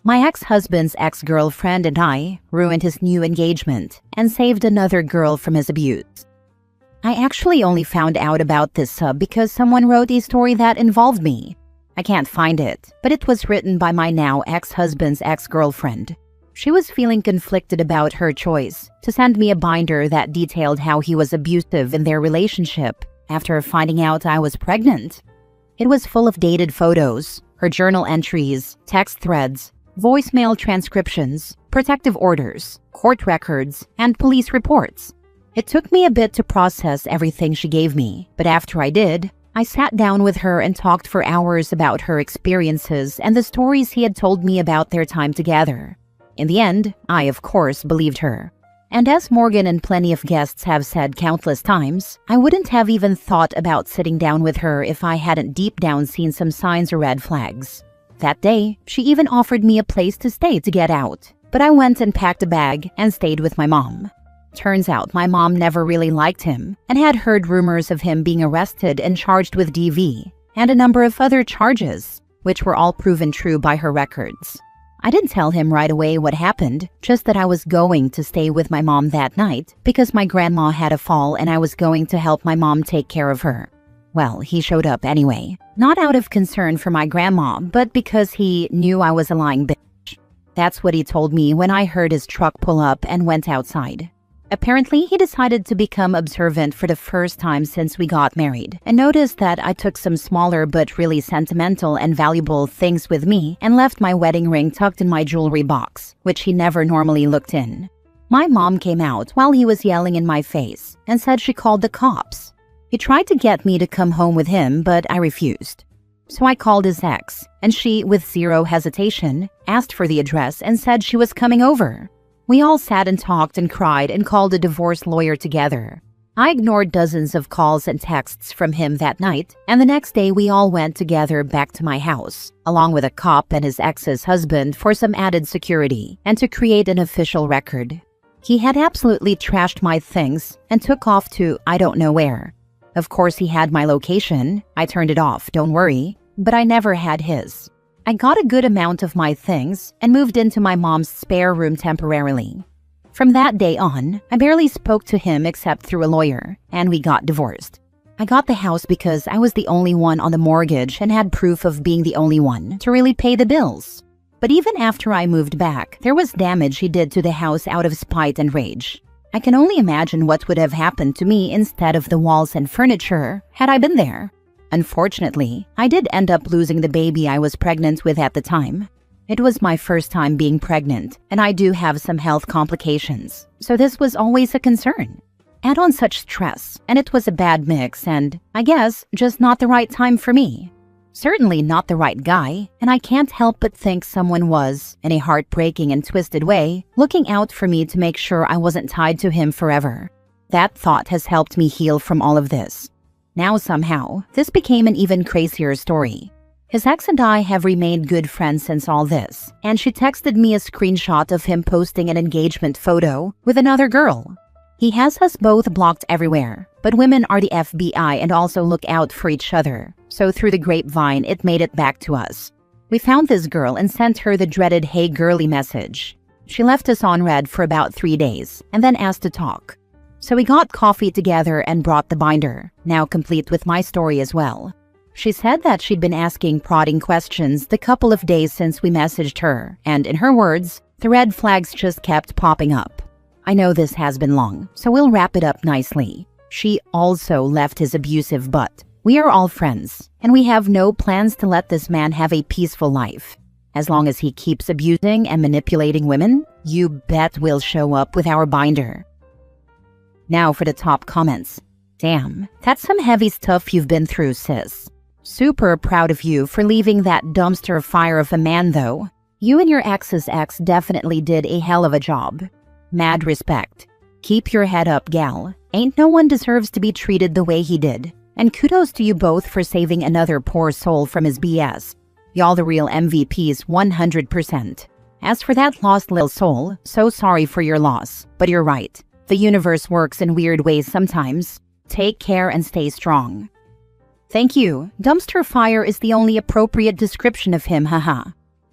My ex-husband's ex-girlfriend and I ruined his new engagement and saved another girl from his abuse. I actually only found out about this sub because someone wrote a story that involved me. I can't find it, but it was written by my now ex-husband's ex-girlfriend. She was feeling conflicted about her choice to send me a binder that detailed how he was abusive in their relationship after finding out I was pregnant. It was full of dated photos, her journal entries, text threads, voicemail transcriptions, protective orders, court records, and police reports. It took me a bit to process everything she gave me, but after I did, I sat down with her and talked for hours about her experiences and the stories he had told me about their time together. In the end, I, of course, believed her. And as Morgan and plenty of guests have said countless times, I wouldn't have even thought about sitting down with her if I hadn't deep down seen some signs or red flags. That day, she even offered me a place to stay to get out, but I went and packed a bag and stayed with my mom. Turns out my mom never really liked him and had heard rumors of him being arrested and charged with DV and a number of other charges, which were all proven true by her records. I didn't tell him right away what happened, just that I was going to stay with my mom that night because my grandma had a fall and I was going to help my mom take care of her. Well, he showed up anyway, not out of concern for my grandma, but because he knew I was a lying bitch. That's what he told me when I heard his truck pull up and went outside. Apparently, he decided to become observant for the first time since we got married and noticed that I took some smaller but really sentimental and valuable things with me and left my wedding ring tucked in my jewelry box, which he never normally looked in. My mom came out while he was yelling in my face and said she called the cops. He tried to get me to come home with him, but I refused. So I called his ex, and she, with zero hesitation, asked for the address and said she was coming over. We all sat and talked and cried and called a divorce lawyer together. I ignored dozens of calls and texts from him that night, and the next day we all went together back to my house, along with a cop and his ex's husband for some added security and to create an official record. He had absolutely trashed my things and took off to I don't know where. Of course, he had my location. I turned it off, don't worry, but I never had his. I got a good amount of my things and moved into my mom's spare room temporarily. From that day on, I barely spoke to him except through a lawyer, and we got divorced. I got the house because I was the only one on the mortgage and had proof of being the only one to really pay the bills. But even after I moved back, there was damage he did to the house out of spite and rage. I can only imagine what would have happened to me instead of the walls and furniture had I been there. Unfortunately, I did end up losing the baby I was pregnant with at the time. It was my first time being pregnant, and I do have some health complications, so this was always a concern. Add on such stress, and it was a bad mix and, I guess, just not the right time for me. Certainly not the right guy, and I can't help but think someone was, in a heartbreaking and twisted way, looking out for me to make sure I wasn't tied to him forever. That thought has helped me heal from all of this. Now somehow, this became an even crazier story. His ex and I have remained good friends since all this, and she texted me a screenshot of him posting an engagement photo with another girl. He has us both blocked everywhere, but women are the FBI and also look out for each other, so through the grapevine it made it back to us. We found this girl and sent her the dreaded "Hey girly" message. She left us on red for about 3 days and then asked to talk. So we got coffee together and brought the binder, now complete with my story as well. She said that she'd been asking prodding questions the couple of days since we messaged her, and in her words, the red flags just kept popping up. I know this has been long, so we'll wrap it up nicely. She also left his abusive butt. We are all friends, and we have no plans to let this man have a peaceful life. As long as he keeps abusing and manipulating women, you bet we'll show up with our binder. Now for the top comments. Damn, that's some heavy stuff you've been through, sis. Super proud of you for leaving that dumpster fire of a man though. You and your ex's ex definitely did a hell of a job. Mad respect. Keep your head up, gal. Ain't no one deserves to be treated the way he did. And kudos to you both for saving another poor soul from his BS. Y'all the real MVPs 100%. As for that lost little soul, so sorry for your loss, but you're right. The universe works in weird ways sometimes. Take care and stay strong. Thank you. Dumpster fire is the only appropriate description of him, haha.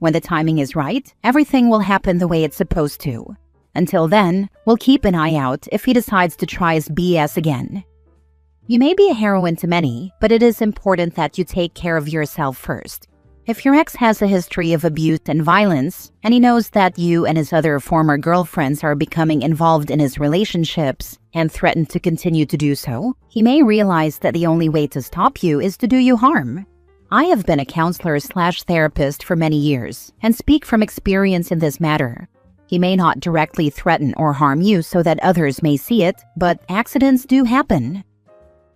When the timing is right, everything will happen the way it's supposed to. Until then, we'll keep an eye out if he decides to try his BS again. You may be a heroine to many, but it is important that you take care of yourself first. If your ex has a history of abuse and violence, and he knows that you and his other former girlfriends are becoming involved in his relationships and threaten to continue to do so, he may realize that the only way to stop you is to do you harm. I have been a counselor/therapist for many years and speak from experience in this matter. He may not directly threaten or harm you so that others may see it, but accidents do happen.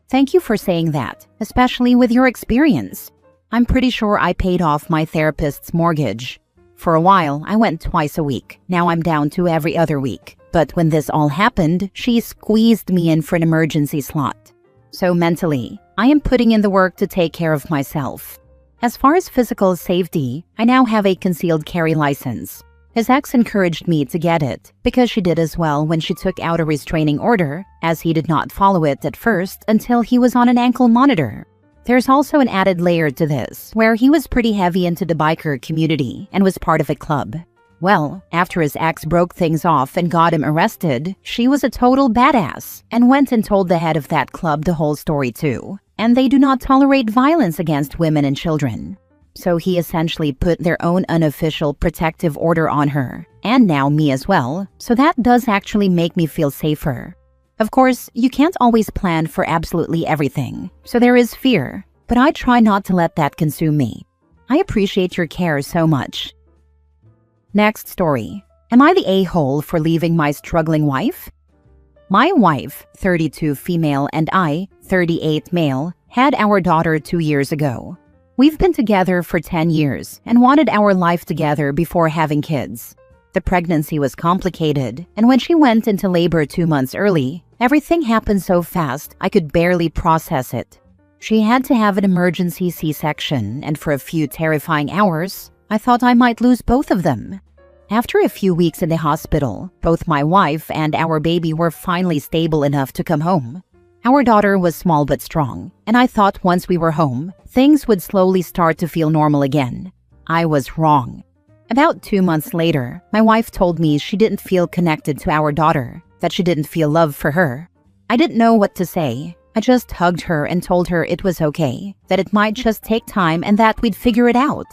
Thank you for saying that, especially with your experience. I'm pretty sure I paid off my therapist's mortgage. For a while, I went twice a week. Now I'm down to every other week. But when this all happened, she squeezed me in for an emergency slot. So mentally, I am putting in the work to take care of myself. As far as physical safety, I now have a concealed carry license. His ex encouraged me to get it because she did as well when she took out a restraining order, as he did not follow it at first until he was on an ankle monitor. There's also an added layer to this, where he was pretty heavy into the biker community and was part of a club. Well, after his ex broke things off and got him arrested, she was a total badass and went and told the head of that club the whole story too. And they do not tolerate violence against women and children. So he essentially put their own unofficial protective order on her, and now me as well, so that does actually make me feel safer. Of course, you can't always plan for absolutely everything, so there is fear, but I try not to let that consume me. I appreciate your care so much. Next story. Am I the a-hole for leaving my struggling wife? My wife, 32 female, and I, 38 male, had our daughter 2 years ago. We've been together for 10 years and wanted our life together before having kids. The pregnancy was complicated, and when she went into labor 2 months early, everything happened so fast I could barely process it. She had to have an emergency C-section, and for a few terrifying hours, I thought I might lose both of them. After a few weeks in the hospital, both my wife and our baby were finally stable enough to come home. Our daughter was small but strong, and I thought once we were home, things would slowly start to feel normal again. I was wrong. About 2 months later, my wife told me she didn't feel connected to our daughter, that she didn't feel love for her. I didn't know what to say. I just hugged her and told her it was okay, that it might just take time and that we'd figure it out.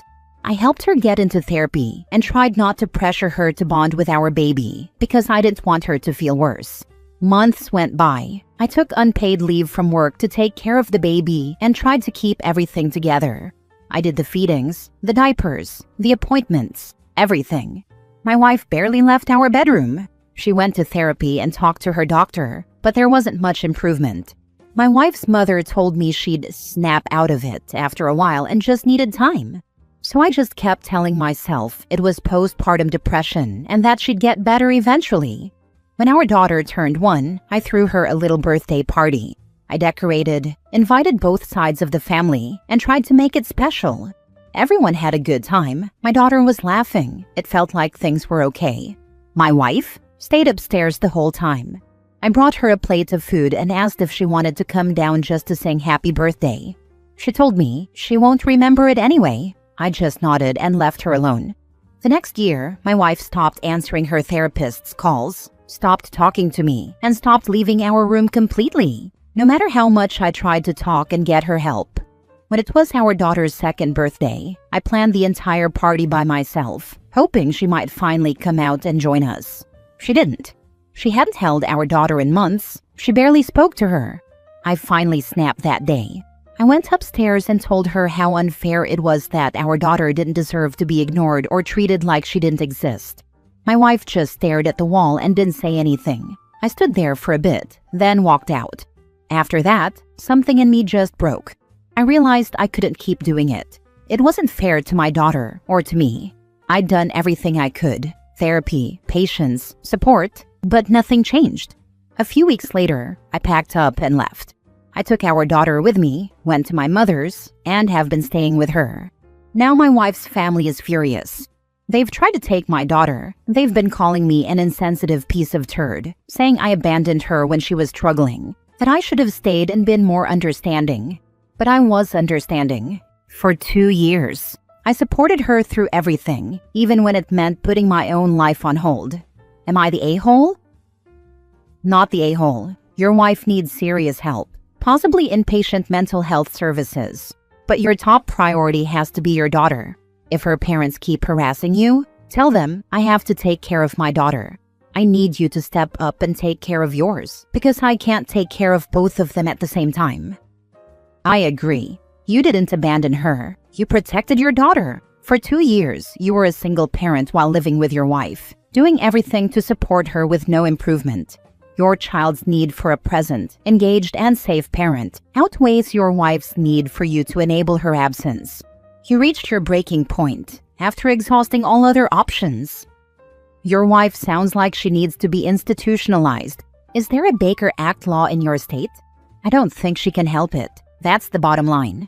I helped her get into therapy and tried not to pressure her to bond with our baby because I didn't want her to feel worse. Months went by. I took unpaid leave from work to take care of the baby and tried to keep everything together. I did the feedings, the diapers, the appointments, everything. My wife barely left our bedroom. She went to therapy and talked to her doctor, but there wasn't much improvement. My wife's mother told me she'd snap out of it after a while and just needed time. So I just kept telling myself it was postpartum depression and that she'd get better eventually. When our daughter turned 1, I threw her a little birthday party. I decorated, invited both sides of the family, and tried to make it special. Everyone had a good time. My daughter was laughing. It felt like things were okay. My wife stayed upstairs the whole time. I brought her a plate of food and asked if she wanted to come down just to sing happy birthday. She told me she won't remember it anyway. I just nodded and left her alone. The next year, my wife stopped answering her therapist's calls, stopped talking to me, and stopped leaving our room completely. No matter how much I tried to talk and get her help. When it was our daughter's 2nd birthday, I planned the entire party by myself, hoping she might finally come out and join us. She didn't. She hadn't held our daughter in months. She barely spoke to her. I finally snapped that day. I went upstairs and told her how unfair it was that our daughter didn't deserve to be ignored or treated like she didn't exist. My wife just stared at the wall and didn't say anything. I stood there for a bit, then walked out. After that, something in me just broke. I realized I couldn't keep doing it. It wasn't fair to my daughter or to me. I'd done everything I could. Therapy, patience, support, but nothing changed. A few weeks later, I packed up and left. I took our daughter with me, went to my mother's, and have been staying with her. Now my wife's family is furious. They've tried to take my daughter. They've been calling me an insensitive piece of turd, saying I abandoned her when she was struggling, that I should have stayed and been more understanding. But I was understanding. For 2 years. I supported her through everything, even when it meant putting my own life on hold. Am I the a-hole? Not the a-hole. Your wife needs serious help, possibly inpatient mental health services. But your top priority has to be your daughter. If her parents keep harassing you, tell them, I have to take care of my daughter. I need you to step up and take care of yours, because I can't take care of both of them at the same time. I agree. You didn't abandon her. You protected your daughter. For 2 years, you were a single parent while living with your wife, doing everything to support her with no improvement. Your child's need for a present, engaged, and safe parent outweighs your wife's need for you to enable her absence. You reached your breaking point after exhausting all other options. Your wife sounds like she needs to be institutionalized. Is there a Baker Act law in your state? I don't think she can help it. That's the bottom line.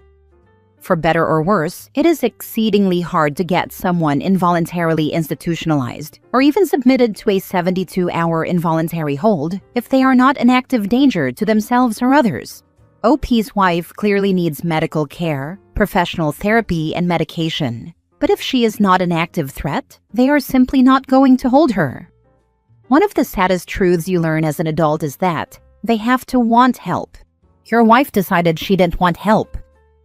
For better or worse, it is exceedingly hard to get someone involuntarily institutionalized or even submitted to a 72-hour involuntary hold if they are not an active danger to themselves or others. OP's wife clearly needs medical care, professional therapy, and medication. But if she is not an active threat, they are simply not going to hold her. One of the saddest truths you learn as an adult is that they have to want help. Your wife decided she didn't want help.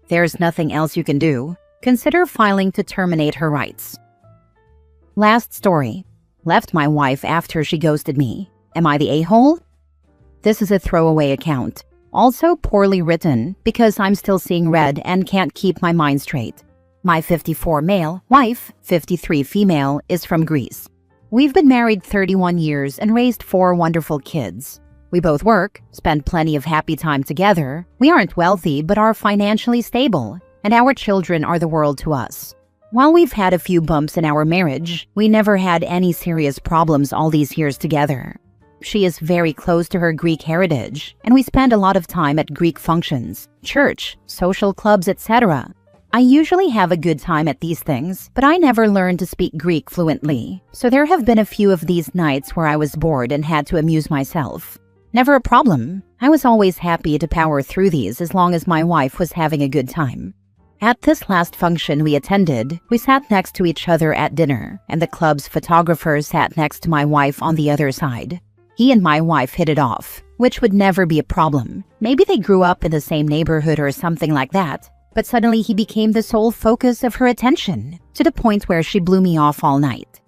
There's nothing else you can do. Consider filing to terminate her rights. Last story. Left my wife after she ghosted me. Am I the a-hole? This is a throwaway account. Also poorly written because I'm still seeing red and can't keep my mind straight. My 54 male wife, 53 female, is from Greece. We've been married 31 years and raised 4 wonderful kids. We both work, spend plenty of happy time together. We aren't wealthy but are financially stable, and our children are the world to us. While we've had a few bumps in our marriage, we never had any serious problems all these years together. She is very close to her Greek heritage, and we spend a lot of time at Greek functions, church, social clubs, etc. I usually have a good time at these things, but I never learned to speak Greek fluently, so there have been a few of these nights where I was bored and had to amuse myself. Never a problem. I was always happy to power through these as long as my wife was having a good time. At this last function we attended, we sat next to each other at dinner, and the club's photographer sat next to my wife on the other side. He and my wife hit it off, which would never be a problem. Maybe they grew up in the same neighborhood or something like that, but suddenly he became the sole focus of her attention, to the point where she blew me off all night.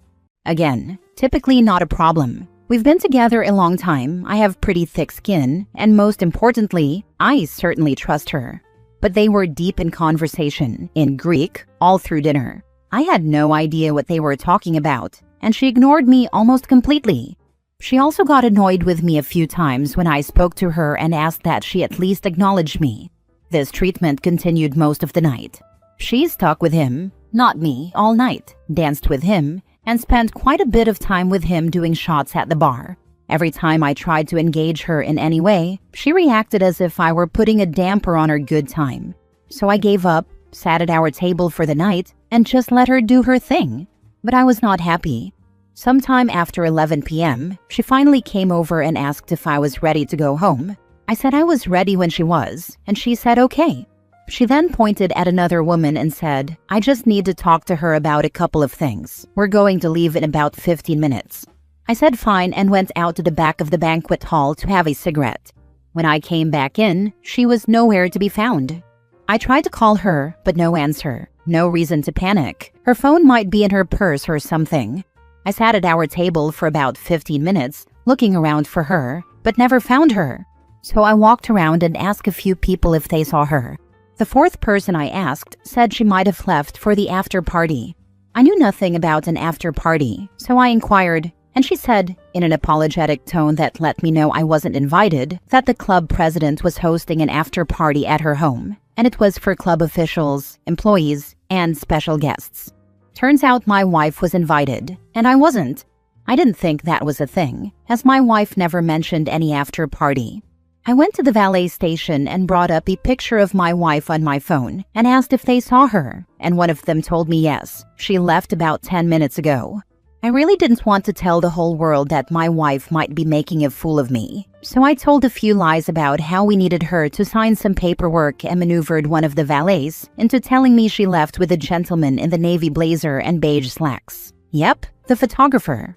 Again, typically not a problem. We've been together a long time, I have pretty thick skin, and most importantly, I certainly trust her. But they were deep in conversation, in Greek, all through dinner. I had no idea what they were talking about, and she ignored me almost completely. She also got annoyed with me a few times when I spoke to her and asked that she at least acknowledge me. This treatment continued most of the night. She stuck with him, not me, all night, danced with him, and spent quite a bit of time with him doing shots at the bar. Every time I tried to engage her in any way, she reacted as if I were putting a damper on her good time. So I gave up, sat at our table for the night, and just let her do her thing. But I was not happy. Sometime after 11 p.m., she finally came over and asked if I was ready to go home. I said I was ready when she was, and she said okay. She then pointed at another woman and said, I just need to talk to her about a couple of things. We're going to leave in about 15 minutes. I said fine and went out to the back of the banquet hall to have a cigarette. When I came back in, she was nowhere to be found. I tried to call her, but no answer. No reason to panic. Her phone might be in her purse or something. I sat at our table for about 15 minutes, looking around for her, but never found her. So I walked around and asked a few people if they saw her. The 4th person I asked said she might have left for the after party. I knew nothing about an after party, so I inquired, and she said, in an apologetic tone that let me know I wasn't invited, that the club president was hosting an after party at her home, and it was for club officials, employees, and special guests. Turns out my wife was invited, and I wasn't. I didn't think that was a thing, as my wife never mentioned any after party. I went to the valet station and brought up a picture of my wife on my phone and asked if they saw her, and one of them told me yes, she left about 10 minutes ago. I really didn't want to tell the whole world that my wife might be making a fool of me. So I told a few lies about how we needed her to sign some paperwork and maneuvered one of the valets into telling me she left with a gentleman in the navy blazer and beige slacks. Yep, the photographer.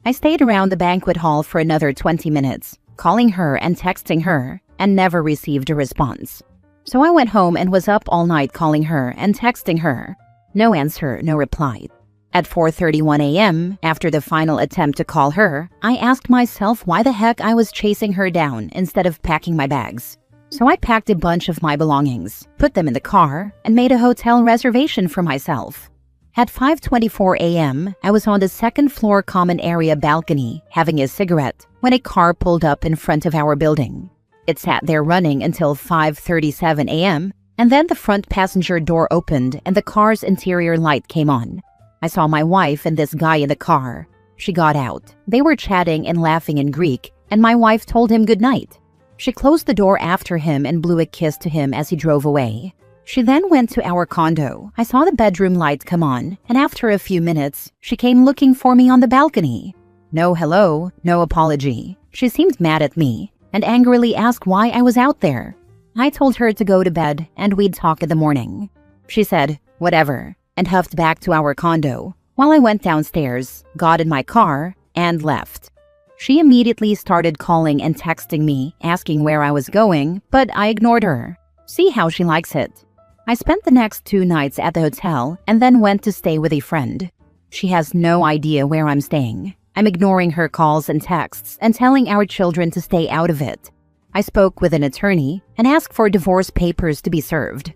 I stayed around the banquet hall for another 20 minutes, calling her and texting her, and never received a response. So I went home and was up all night calling her and texting her. No answer, no reply. At 4:31 a.m., after the final attempt to call her, I asked myself why the heck I was chasing her down instead of packing my bags. So I packed a bunch of my belongings, put them in the car, and made a hotel reservation for myself. At 5:24 a.m., I was on the second floor common area balcony having a cigarette when a car pulled up in front of our building. It sat there running until 5:37 a.m., and then the front passenger door opened and the car's interior light came on. I saw my wife and this guy in the car. She got out. They were chatting and laughing in Greek, and my wife told him goodnight. She closed the door after him and blew a kiss to him as he drove away. She then went to our condo. I saw the bedroom light come on, and after a few minutes, she came looking for me on the balcony. No hello, no apology. She seemed mad at me and angrily asked why I was out there. I told her to go to bed and we'd talk in the morning. She said, whatever, and huffed back to our condo, while I went downstairs, got in my car, and left. She immediately started calling and texting me, asking where I was going, but I ignored her. See how she likes it. I spent the next 2 nights at the hotel and then went to stay with a friend. She has no idea where I'm staying. I'm ignoring her calls and texts and telling our children to stay out of it. I spoke with an attorney and asked for divorce papers to be served.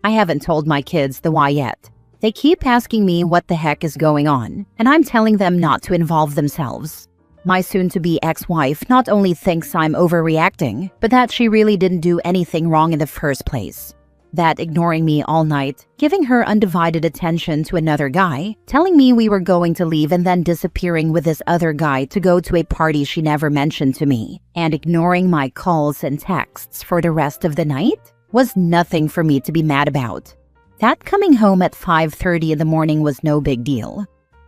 I haven't told my kids the why yet. They keep asking me what the heck is going on, and I'm telling them not to involve themselves. My soon-to-be ex-wife not only thinks I'm overreacting, but that she really didn't do anything wrong in the first place. That ignoring me all night, giving her undivided attention to another guy, telling me we were going to leave and then disappearing with this other guy to go to a party she never mentioned to me, and ignoring my calls and texts for the rest of the night, was nothing for me to be mad about. That coming home at 5:30 in the morning was no big deal.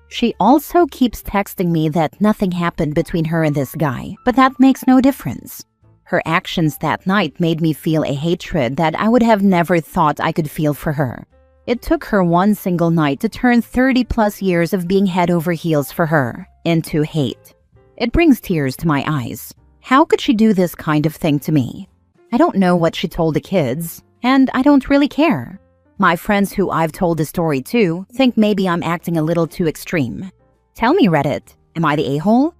She also keeps texting me that nothing happened between her and this guy, but that makes no difference. Her actions that night made me feel a hatred that I would have never thought I could feel for her. It took her one single night to turn 30+ years of being head over heels for her into hate. It brings tears to my eyes. How could she do this kind of thing to me? I don't know what she told the kids, and I don't really care. My friends who I've told the story to think maybe I'm acting a little too extreme. Tell me, Reddit, am I the a-hole?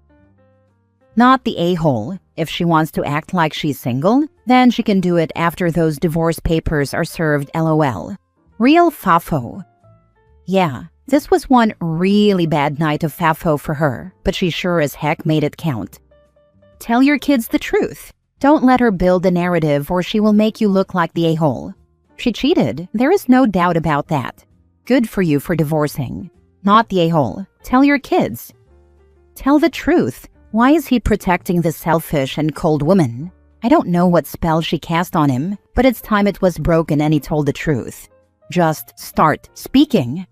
Not the a-hole. If she wants to act like she's single, then she can do it after those divorce papers are served, lol. Real fafo. Yeah, this was one really bad night of fafo for her, but she sure as heck made it count. Tell your kids the truth. Don't let her build the narrative or she will make you look like the a-hole. She cheated, there is no doubt about that. Good for you for divorcing. Not the a-hole. Tell your kids. Tell the truth. Why is he protecting this selfish and cold woman? I don't know what spell she cast on him, but it's time it was broken and he told the truth. Just start speaking.